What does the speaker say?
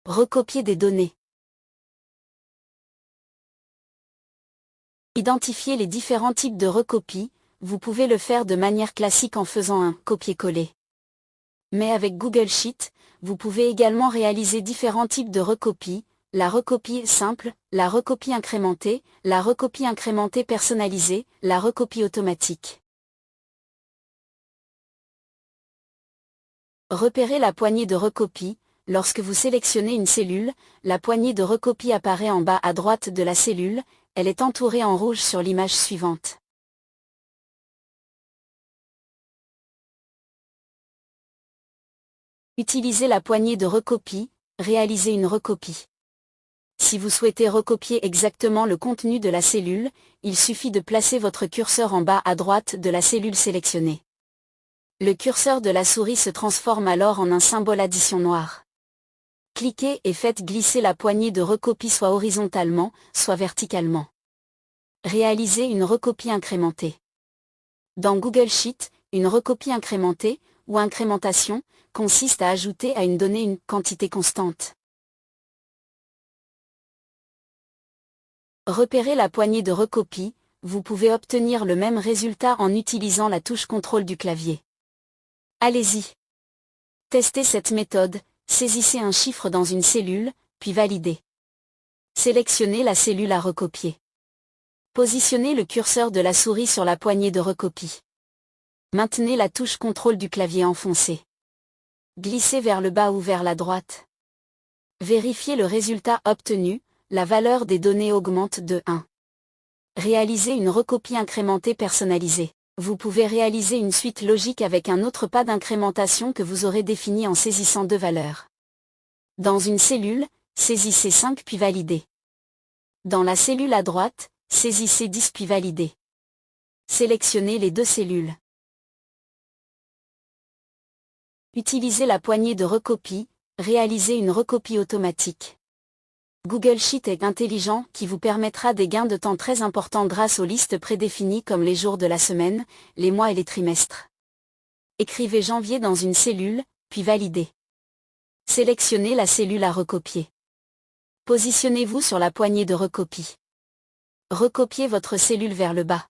Recopier des données. Identifier les différents types de recopies, vous pouvez le faire de manière classique en faisant un copier-coller. Mais avec Google Sheet, vous pouvez également réaliser différents types de recopies, la recopie simple, la recopie incrémentée personnalisée, la recopie automatique. Repérez la poignée de recopie. Lorsque vous sélectionnez une cellule, la poignée de recopie apparaît en bas à droite de la cellule, elle est entourée en rouge sur l'image suivante. Utilisez la poignée de recopie, réalisez une recopie. Si vous souhaitez recopier exactement le contenu de la cellule, il suffit de placer votre curseur en bas à droite de la cellule sélectionnée. Le curseur de la souris se transforme alors en un symbole addition noir. Cliquez et faites glisser la poignée de recopie soit horizontalement, soit verticalement. Réalisez une recopie incrémentée. Dans Google Sheet, une recopie incrémentée, ou incrémentation, consiste à ajouter à une donnée une quantité constante. Repérez la poignée de recopie, vous pouvez obtenir le même résultat en utilisant la touche contrôle du clavier. Allez-y. Testez cette méthode, saisissez un chiffre dans une cellule, puis validez. Sélectionnez la cellule à recopier. Positionnez le curseur de la souris sur la poignée de recopie. Maintenez la touche contrôle du clavier enfoncée. Glissez vers le bas ou vers la droite. Vérifiez le résultat obtenu, la valeur des données augmente de 1. Réalisez une recopie incrémentée personnalisée. Vous pouvez réaliser une suite logique avec un autre pas d'incrémentation que vous aurez défini en saisissant deux valeurs. Dans une cellule, saisissez 5 puis validez. Dans la cellule à droite, saisissez 10 puis validez. Sélectionnez les deux cellules. Utilisez la poignée de recopie, réalisez une recopie automatique. Google Sheet est intelligent qui vous permettra des gains de temps très importants grâce aux listes prédéfinies comme les jours de la semaine, les mois et les trimestres. Écrivez janvier dans une cellule, puis validez. Sélectionnez la cellule à recopier. Positionnez-vous sur la poignée de recopie. Recopiez votre cellule vers le bas.